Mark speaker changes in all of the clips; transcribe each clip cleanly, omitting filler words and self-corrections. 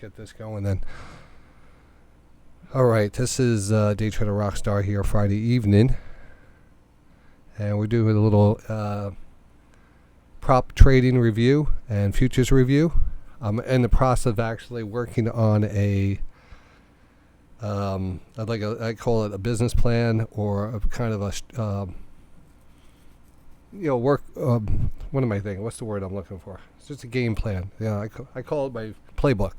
Speaker 1: get this going then. All right, this is DayTraderRockStar here Friday evening. And we're doing a little prop trading review and futures review. I'm in the process of actually working on I call it a business plan, or a kind of a work. What am I thinking? What's the word I'm looking for? It's just a game plan. Yeah, I call it my playbook.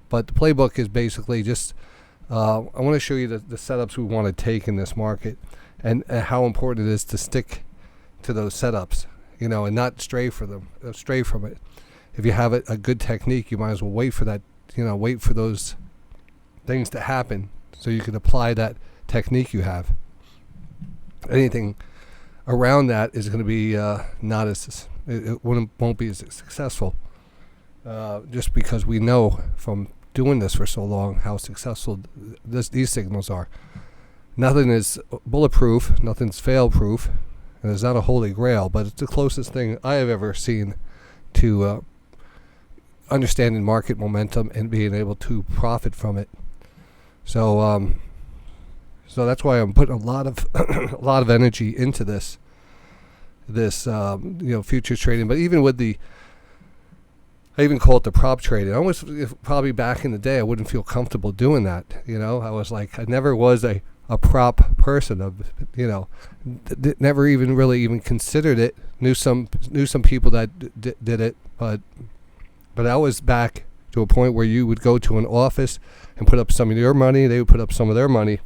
Speaker 1: But the playbook is basically just I want to show you the setups we want to take in this market, and how important it is to stick to those setups, and not stray from it. If you have a good technique, you might as well wait for that, wait for those things to happen so you can apply that technique you have. Anything around that is going to be it won't be as successful, just because we know from doing this for so long how successful these signals are. Nothing is bulletproof, nothing's fail-proof, and it's not a holy grail, but it's the closest thing I have ever seen to understanding market momentum and being able to profit from it. So that's why I'm putting a lot of energy into this futures trading. But even with I even call it the prop trading. Probably back in the day, I wouldn't feel comfortable doing that. I was like, I never was a prop person. Never even really considered it. Knew some people that did it, but I was back to a point where you would go to an office and put up some of your money. They would put up some of their money,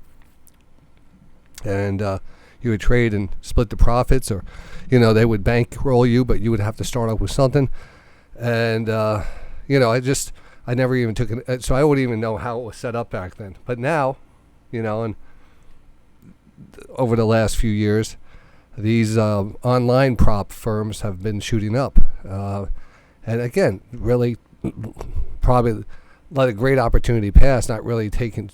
Speaker 1: and you would trade and split the profits, or they would bankroll you, but you would have to start off with something. And I never even took it, so I wouldn't even know how it was set up back then. But now, and over the last few years, these online prop firms have been shooting up, and again, really probably let a great opportunity pass, not really taking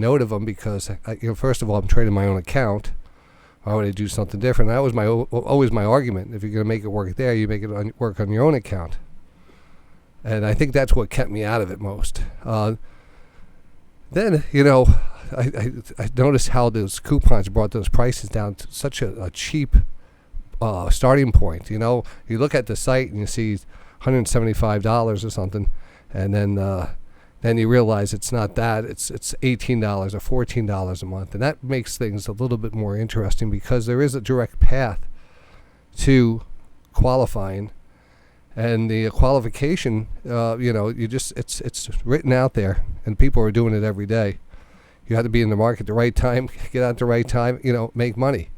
Speaker 1: note of them, because first of all, I'm trading my own account. Why would I do something different? That was always my argument. If you're going to make it work there, you make it work on your own account. And I think that's what kept me out of it most. Then, I noticed how those coupons brought those prices down to such a cheap starting point. You look at the site and you see $175 or something, and then you realize it's not that. It's $18 or $14 a month, and that makes things a little bit more interesting, because there is a direct path to qualifying. And the qualification, it's written out there, and people are doing it every day. You have to be in the market at the right time, get out at the right time, make money,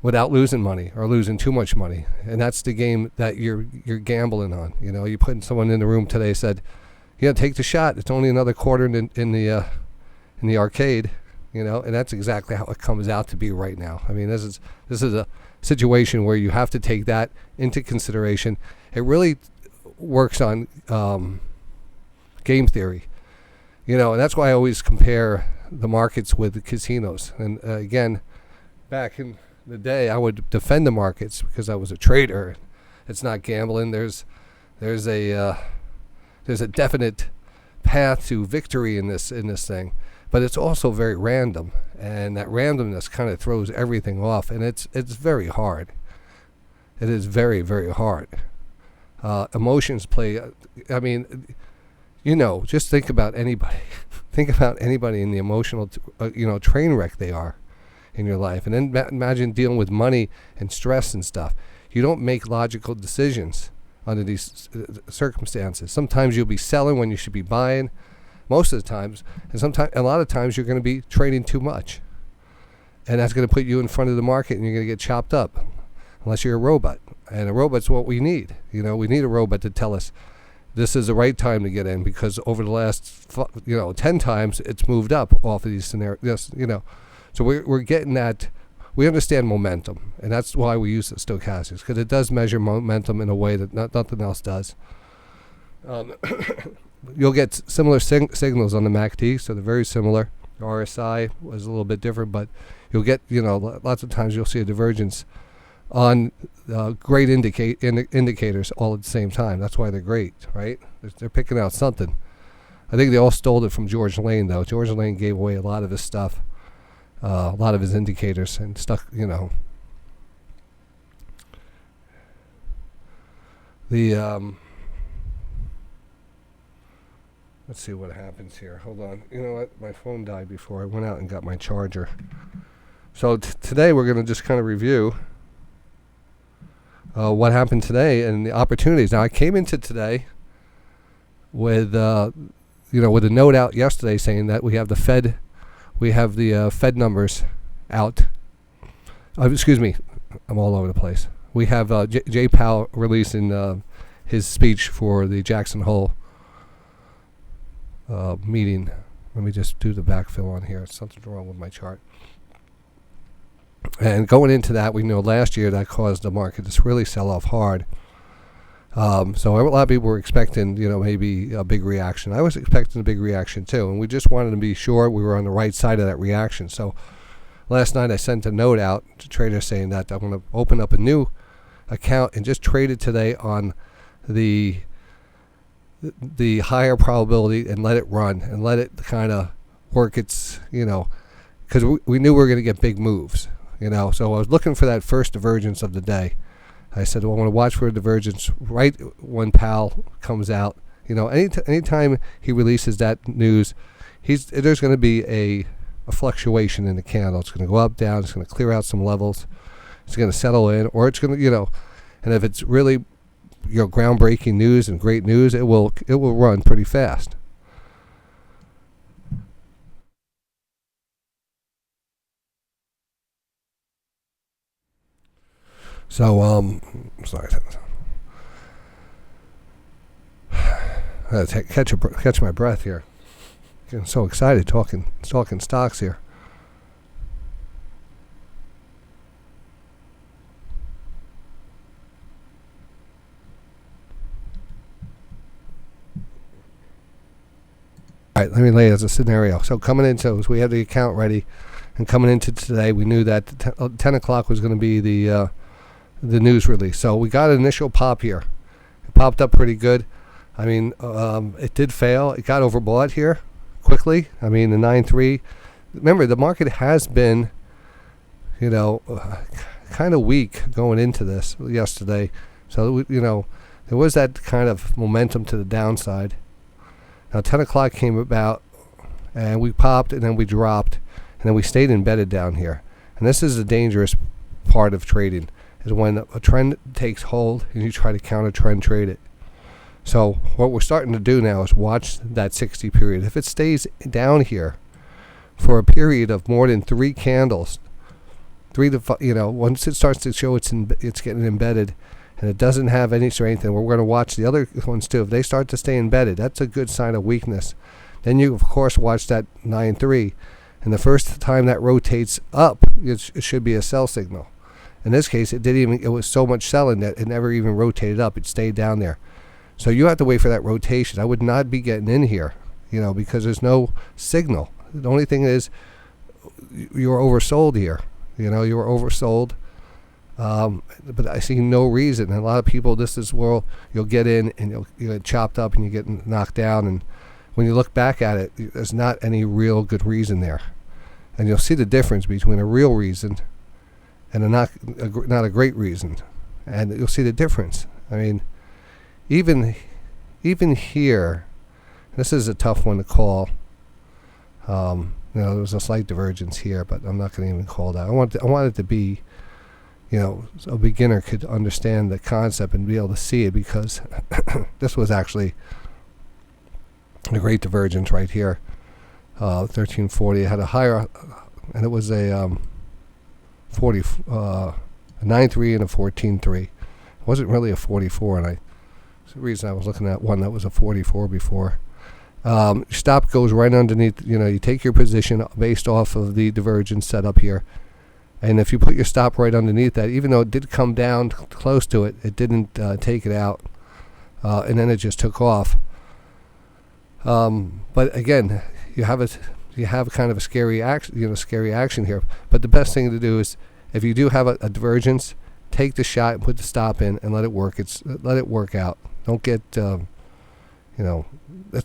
Speaker 1: without losing money or losing too much money. And that's the game that you're gambling on. You put someone in the room today, said, take the shot. It's only another quarter in the arcade, and that's exactly how it comes out to be right now. I mean, this is a situation where you have to take that into consideration. It really works on game theory, and that's why I always compare the markets with the casinos. And again, back in the day, I would defend the markets because I was a trader. It's not gambling. There's a definite path to victory in this thing, but it's also very random, and that randomness kind of throws everything off, and it's very hard. It is very, very hard. Emotions play. I mean, just think about anybody. Think about anybody in the emotional, train wreck they are in your life, and then imagine dealing with money and stress and stuff. You don't make logical decisions under these circumstances. Sometimes you'll be selling when you should be buying, most of the times, and a lot of times you're going to be trading too much, and that's going to put you in front of the market, and you're going to get chopped up, unless you're a robot. And a robot's what we need. We need a robot to tell us this is the right time to get in, because over the last 10 times it's moved up off of these scenarios. So we're getting that. We understand momentum, and that's why we use the stochastics, because it does measure momentum in a way that nothing else does. You'll get similar signals on the MACD, so they're very similar. RSI was a little bit different, but you'll get, lots of times you'll see a divergence on great indicators all at the same time. That's why they're great, right? They're picking out something. I think they all stole it from George Lane, though. George Lane gave away a lot of his stuff, a lot of his indicators and stuff, you know. Let's see what happens here. Hold on. You know what? My phone died before I went out and got my charger. So today we're going to just kind of review what happened today and the opportunities. Now I came into today with with a note out yesterday saying that we have the Fed numbers out. Excuse me, I'm all over the place. We have Jay Powell releasing his speech for the Jackson Hole meeting. Let me just do the backfill on here. Something's wrong with my chart. And going into that, we know last year that caused the market to really sell off hard. So a lot of people were expecting, maybe a big reaction. I was expecting a big reaction too, and we just wanted to be sure we were on the right side of that reaction. So last night I sent a note out to traders saying that I'm going to open up a new account and just trade it today on the higher probability and let it run and let it kind of work its, because we knew we were going to get big moves, So I was looking for that first divergence of the day. I said, well, I want to watch for a divergence right when Powell comes out. Anytime he releases that news, there's going to be a fluctuation in the candle. It's going to go up, down. It's going to clear out some levels. It's going to settle in, or it's going to, and if it's really, groundbreaking news and great news, it will run pretty fast. So, sorry. I had to catch my breath here. Getting so excited talking stocks here. All right, let me lay it as a scenario. So coming into, we have the account ready, and coming into today, we knew that 10 o'clock was going to be the news release. So we got an initial pop here. It popped up pretty good. I mean, it did fail. It got overbought here quickly. I mean, the 9.3. Remember, the market has been, kind of weak going into this yesterday. So, there was that kind of momentum to the downside. Now 10 o'clock came about, and we popped, and then we dropped, and then we stayed embedded down here. And this is the dangerous part of trading, is when a trend takes hold and you try to counter trend trade it. So what we're starting to do now is watch that 60 period. If it stays down here for a period of more than 3 candles, 3 to 5, once it starts to show it's getting embedded, and it doesn't have any strength, and we're going to watch the other ones too. If they start to stay embedded, that's a good sign of weakness. Then you, of course, watch that 9.3, and the first time that rotates up, it should be a sell signal. In this case, it was so much selling that it never even rotated up. It stayed down there. So you have to wait for that rotation. I would not be getting in here, because there's no signal. The only thing is you're oversold here. You were oversold. But I see no reason. And a lot of people, this is where you'll get in and you'll get chopped up and you get knocked down. And when you look back at it, there's not any real good reason there. And you'll see the difference between a real reason and not a great reason. And you'll see the difference. I mean, even here, this is a tough one to call. There was a slight divergence here, but I'm not going to even call that. I want it to be, a beginner could understand the concept and be able to see it, because this was actually a great divergence right here. 1340. It had a higher, and it was a 9.3 and a 14.3. It wasn't really a 44, and that's the reason I was looking at one that was a 44 before. Stop goes right underneath. You take your position based off of the divergence set up here. And if you put your stop right underneath that, even though it did come down close to it, it didn't take it out, and then it just took off. But again, you have kind of a scary action here. But the best thing to do is, if you do have a divergence, take the shot and put the stop in and let it work. Let it work out. Don't get, that's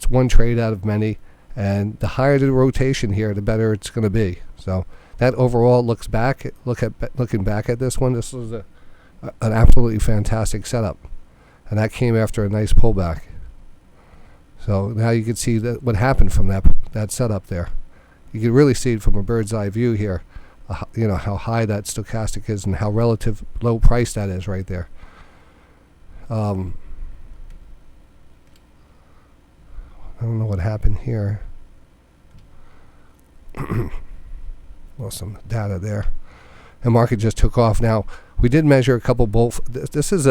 Speaker 1: one trade out of many. And the higher the rotation here, the better it's going to be. So that overall looking back at this one, this was an absolutely fantastic setup. And that came after a nice pullback. So now you can see what happened from that setup there. You can really see it from a bird's eye view here. How high that stochastic is and how relative low price that is right there. I don't know what happened here. Lost some data there. The market just took off. Now we did measure a couple both. This is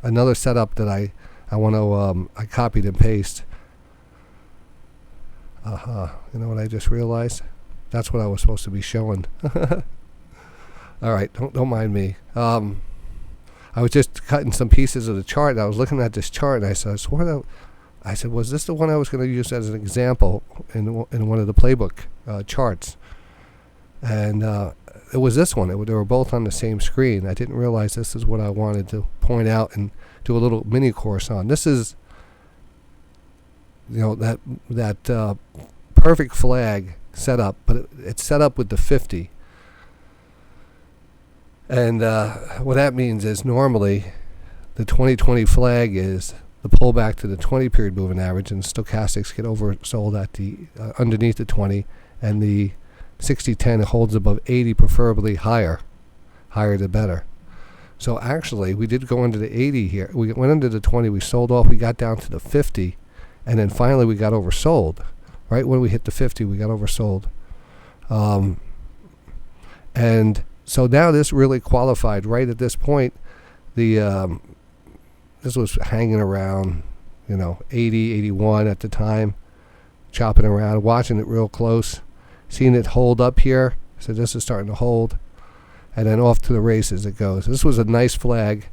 Speaker 1: another setup that I want to I copied and paste. You know what I just realized? That's what I was supposed to be showing. All right, don't mind me. I was just cutting some pieces of the chart. And I was looking at this chart, and I said, was this the one I was going to use as an example in one of the playbook charts? And it was this one. They were both on the same screen. I didn't realize this is what I wanted to point out and do a little mini course on. This is, that perfect flag setup, but it's set up with the 50. And what that means is normally the 2020 flag is the pullback to the 20 period moving average, and stochastics get oversold at the underneath the 20, and the 60-10 holds above 80, preferably higher the better. So actually we did go under the 80 here. We went under the 20, we sold off, we got down to the 50, and then finally we got oversold. Right when we hit the 50, we got oversold. And so now this really qualified. Right at this point, this was hanging around, 80, 81 at the time, chopping around, watching it real close, seeing it hold up here. So this is starting to hold, and then off to the races it goes. This was a nice flag,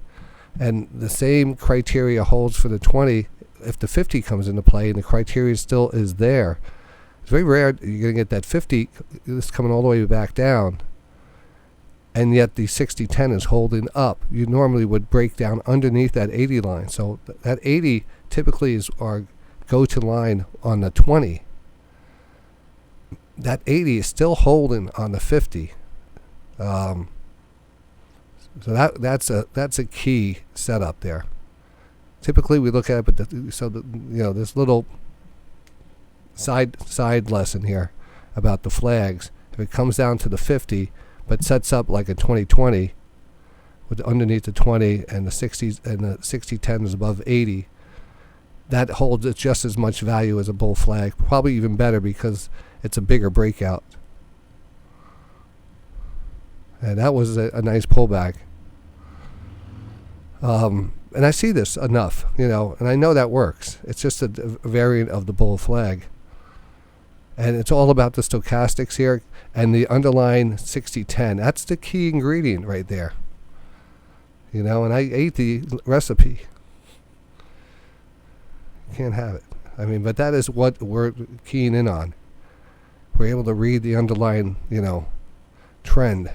Speaker 1: and the same criteria holds for the 20. If the 50 comes into play and the criteria still is there, it's very rare you're going to get that 50 this coming all the way back down, and yet the 60-10 is holding up. You normally would break down underneath that 80 line. So that 80 typically is our go-to line on the 20. That 80 is still holding on the 50. So that's a key setup there. Typically we look at it, but this little side lesson here about the flags. If it comes down to the 50, but sets up like a 2020 with underneath the 20 and the 60s and the 60-10 is above 80, that holds just as much value as a bull flag, probably even better because it's a bigger breakout. And that was a nice pullback. And I see this enough, and I know that works. It's just a variant of the bull flag. And it's all about the stochastics here and the underlying 60-10. That's the key ingredient right there. And I ate the recipe. Can't have it. But that is what we're keying in on. We're able to read the underlying, trend.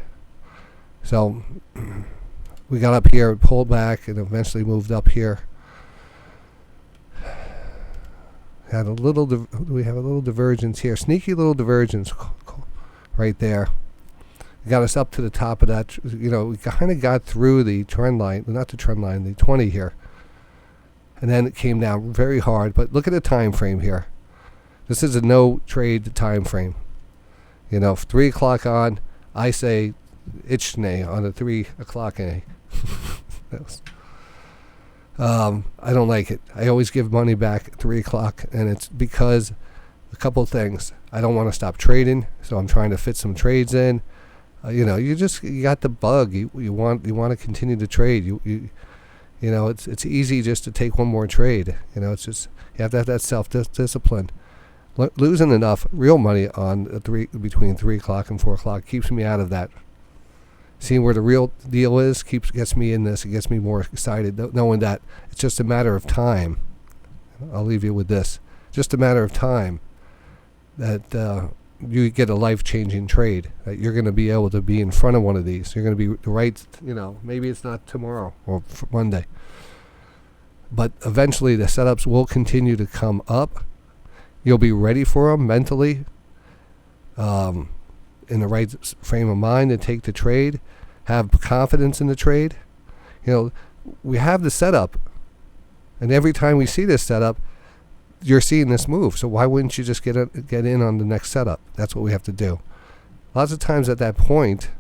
Speaker 1: So we got up here, pulled back, and eventually moved up here. We have a little divergence here, sneaky little divergence right there. Got us up to the top of that. We kind of got through the trend line, not the trend line, the 20 here, and then it came down very hard. But look at the time frame here. This is a no trade time frame. 3 o'clock on, I say Ichne on the 3 o'clock A. I don't like it. I always give money back at 3 o'clock, and it's because a couple things. I don't want to stop trading, so I'm trying to fit some trades in. You got the bug. You want to continue to trade. It's easy just to take one more trade. It's just you have to have that self-discipline. Losing enough real money on between 3 o'clock and 4 o'clock keeps me out of that. Seeing where the real deal is gets me in this. It gets me more excited, knowing that it's just a matter of time. I'll leave you with this: just a matter of time that you get a life-changing trade. That you're going to be able to be in front of one of these. You're going to be the right, maybe it's not tomorrow or Monday. But eventually the setups will continue to come up. You'll be ready for them mentally, in the right frame of mind to take the trade, have confidence in the trade. We have the setup, and every time we see this setup, you're seeing this move. So why wouldn't you just get in on the next setup? That's what we have to do. Lots of times at that point,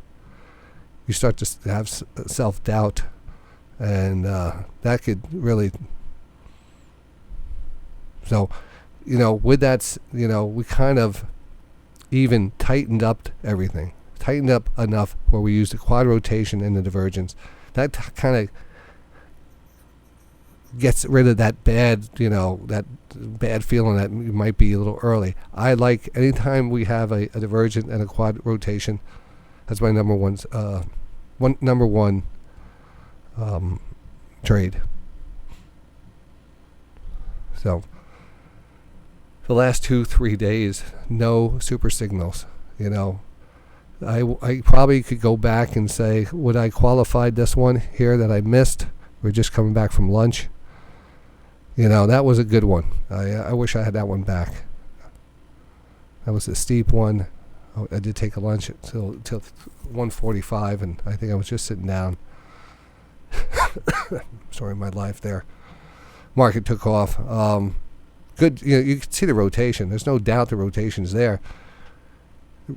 Speaker 1: you start to have self-doubt, and that could really. So, with that, we kind of even tightened up everything. Tightened up enough where we used the quad rotation and the divergence. That kind of gets rid of that bad, that bad feeling that you might be a little early. I like anytime we have a divergent and a quad rotation. That's my number one trade. So the last 2-3 days, no super signals. I probably could go back and say, would I qualified this one here that I missed? We're just coming back from lunch. That was a good one. I wish I had that one back. That was a steep one. I did take a lunch until 1:45, and I think I was just sitting down. Sorry, my life there. Market took off. Good. You can see the rotation. There's no doubt the rotation's there.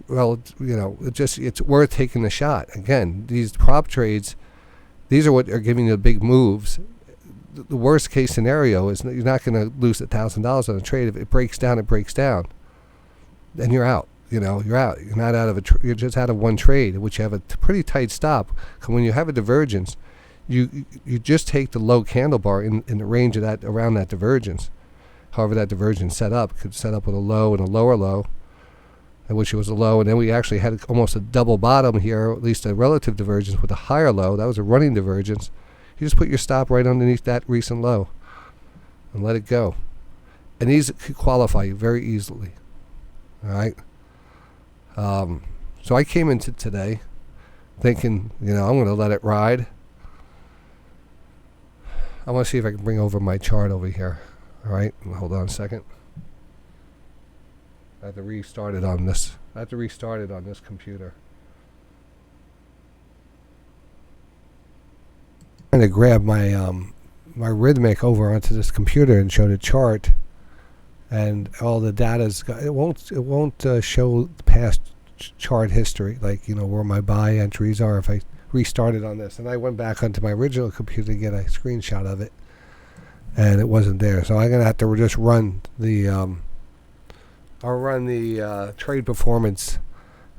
Speaker 1: Well, it's worth taking the shot. Again, these prop trades, these are what are giving you the big moves. The worst case scenario is you're not going to lose $1,000 on a trade. If it breaks down, it breaks down. Then you're out. You're out. You're not out of you're just out of one trade, which you have a pretty tight stop. When you have a divergence, you just take the low candle bar in the range of that, around that divergence. However that divergence set up, could set up with a low and a lower low. I wish it was a low, and then we actually had almost a double bottom here, or at least a relative divergence with a higher low. That was a running divergence. You just put your stop right underneath that recent low and let it go. And these could qualify you very easily. All right? So I came into today thinking, I'm going to let it ride. I want to see if I can bring over my chart over here. All right? Hold on a second. I have to restart it on this. Computer. I'm going to grab my my Rhythmic over onto this computer and show the chart, and all the data's it won't show past chart history, like where my buy entries are if I restarted on this. And I went back onto my original computer to get a screenshot of it, and it wasn't there. So I'm going to have to just run the I'll run the trade performance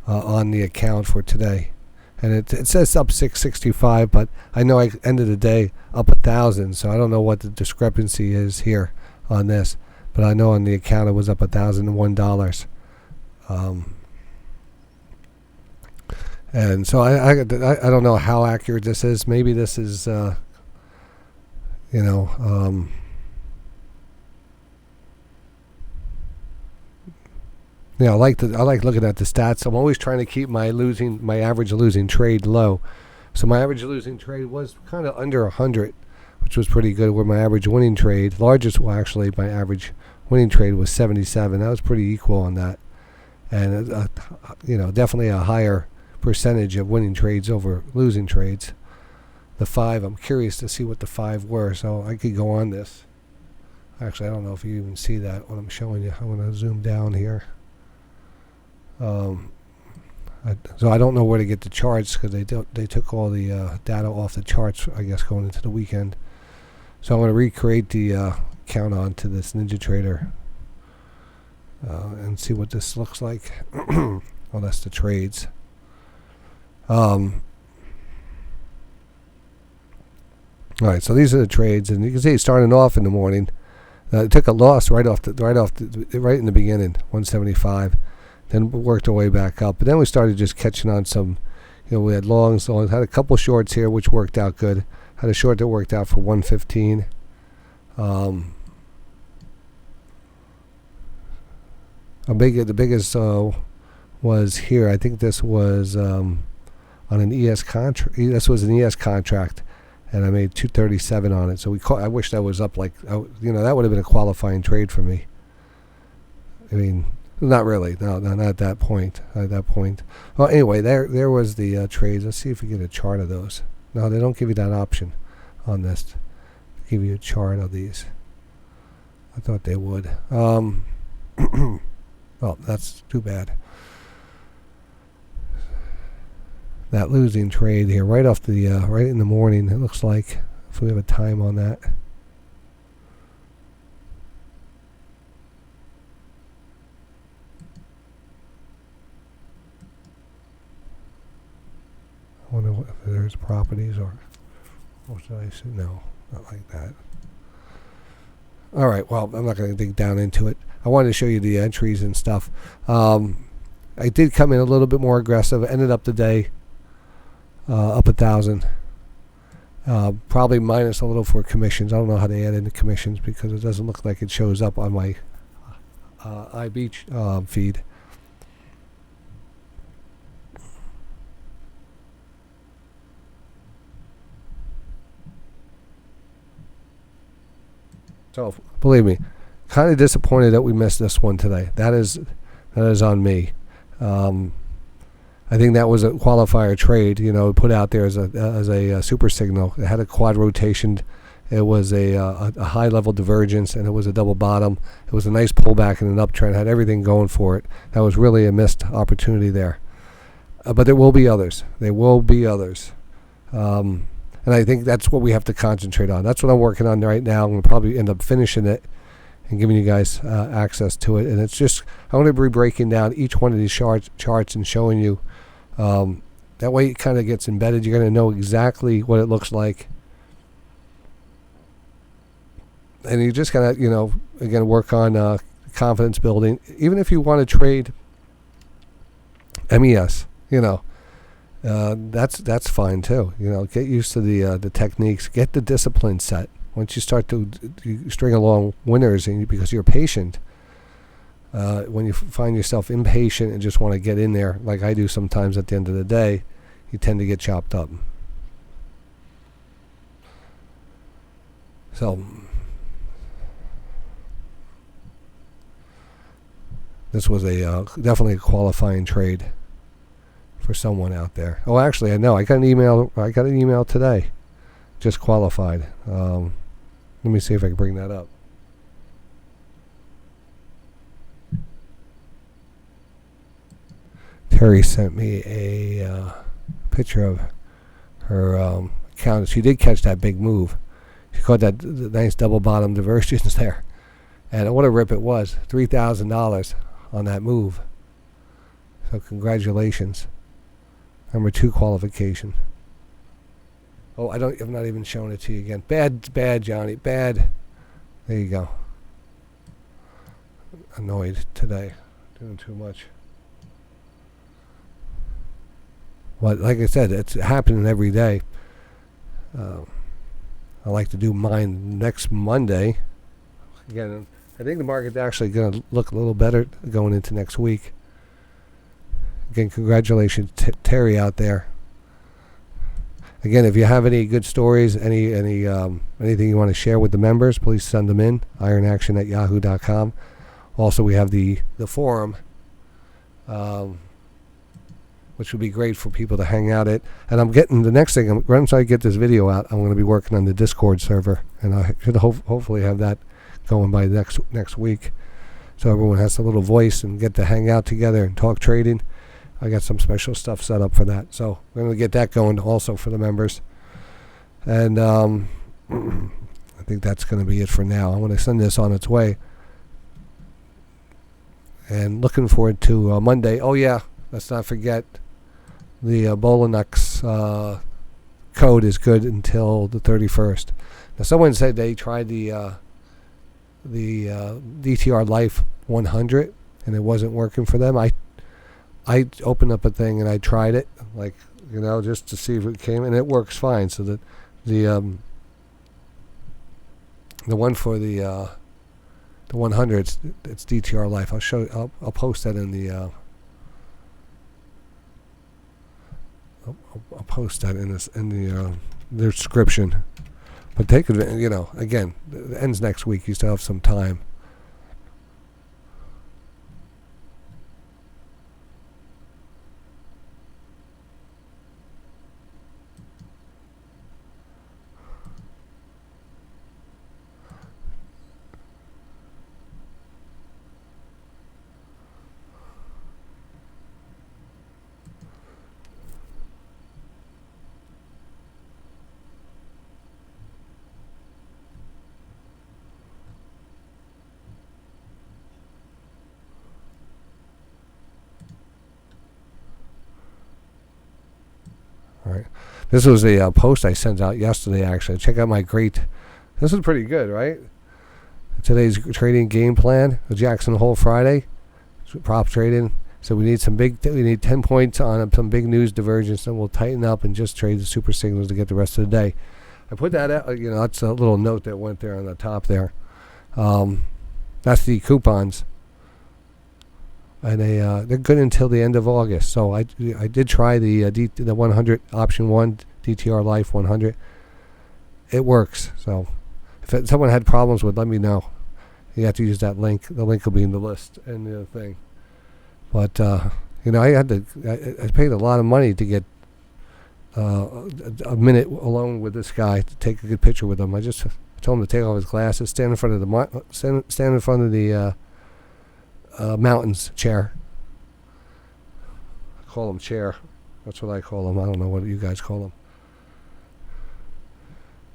Speaker 1: on the account for today. And it says up 665, but I know I ended the day up 1,000, so I don't know what the discrepancy is here on this. But I know on the account it was up $1,001. And so I don't know how accurate this is. Maybe this is, I like looking at the stats. I'm always trying to keep my average losing trade low. So my average losing trade was kind of under 100, which was pretty good. Where my average winning trade, my average winning trade was 77. That was pretty equal on that, and definitely a higher percentage of winning trades over losing trades. The 5, I'm curious to see what the 5 were. So I could go on this. Actually, I don't know if you even see that when I'm showing you. I'm going to zoom down here. So I don't know where to get the charts because they took all the data off the charts, I guess, going into the weekend. So I'm going to recreate the account onto this NinjaTrader and see what this looks like. Well, that's the trades. All right, so these are the trades, and you can see it's starting off in the morning. It took a loss right in the beginning, 175. Then worked our way back up. But then we started just catching on some, we had longs. Had a couple shorts here, which worked out good. Had a short that worked out for 115. The biggest was here. I think this was on an ES contract. This was an ES contract, and I made 237 on it. So I wish that was up, like, that would have been a qualifying trade for me. I mean, not really. No, not at that point. At that point. Well, anyway, there was the trades. Let's see if we get a chart of those. No, they don't give you that option on this. They give you a chart of these. I thought they would. Well, that's too bad. That losing trade here, right off the right in the morning, it looks like. If we have a time on that. I wonder if there's properties or should I say? No, not like that. All right, well, I'm not going to dig down into it. I wanted to show you the entries and stuff. I did come in a little bit more aggressive. Ended up the day up 1,000. Probably minus a little for commissions. I don't know how they add in the commissions because it doesn't look like it shows up on my iBeach feed. So believe me, kind of disappointed that we missed this one today. That is on me. I think that was a qualifier trade, put out there as a super signal. It had a quad rotation. It was a high level divergence, and it was a double bottom. It was a nice pullback and an uptrend. Had everything going for it. That was really a missed opportunity there. But there will be others. There will be others. And I think that's what we have to concentrate on. That's what I'm working on right now. I'm going to probably end up finishing it and giving you guys access to it. And it's just, I'm going to be breaking down each one of these charts and showing you. That way it kind of gets embedded. You're going to know exactly what it looks like. And you just got to, again, work on confidence building. Even if you want to trade MES, that's fine too. Get used to the techniques. Get the discipline set. Once you start to string along winners, and because you're patient, when you find yourself impatient and just want to get in there, like I do sometimes at the end of the day, you tend to get chopped up. So this was definitely a qualifying trade for someone out there. Oh, actually, I know. I got an email today. Just qualified. Let me see if I can bring that up. Terry sent me a picture of her account. She did catch that big move. She caught that nice double bottom divergence there. And what a rip it was. $3,000 on that move. So congratulations. Number 2 qualification. Oh, I'm not even showing it to you again. Bad, Johnny. Bad. There you go. Annoyed today. Doing too much. But like I said, it's happening every day. I like to do mine next Monday. Again, I think the market's actually going to look a little better going into next week. Again, congratulations, Terry out there. Again, if you have any good stories, anything you want to share with the members, please send them in. ironaction@yahoo.com. Also, we have the forum, which would be great for people to hang out at. And I'm getting the next thing. Once I get this video out, I'm going to be working on the Discord server, and I should hopefully have that going by next week, so everyone has a little voice and get to hang out together and talk trading. I got some special stuff set up for that, so we're going to get that going also for the members. And I think that's going to be it for now. I'm going to send this on its way, and looking forward to Monday. Oh yeah, let's not forget the Bolinux code is good until the 31st. Now, someone said they tried the DTR Life 100 and it wasn't working for them. I opened up a thing and I tried it, just to see if it came, and it works fine. So that the one for the 100, it's DTR Life. I'll post that in the I'll post that in the description. But take it, again, it ends next week. You still have some time. All right. This was a post I sent out yesterday, actually. Check out my great... This is pretty good, right? Today's trading game plan, the Jackson Hole Friday, prop trading. So we need 10 points on some big news divergence, and we'll tighten up and just trade the super signals to get the rest of the day. I put that out, that's a little note that went there on the top there. That's the coupons. And they're good until the end of August. So I did try the 100 option 1 DTR Life 100. It works. So if someone had problems with, let me know. You have to use that link. The link will be in the list and the thing. But I paid a lot of money to get a minute alone with this guy to take a good picture with him. I just told him to take off his glasses, stand in front of the mountains chair. I call them chair. That's what I call them. I don't know what you guys call them.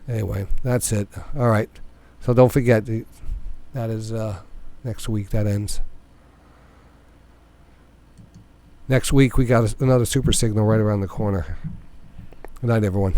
Speaker 1: Anyway, that's it. All right. So don't forget, that is next week. That ends. Next week we got another super signal right around the corner. Good night, everyone.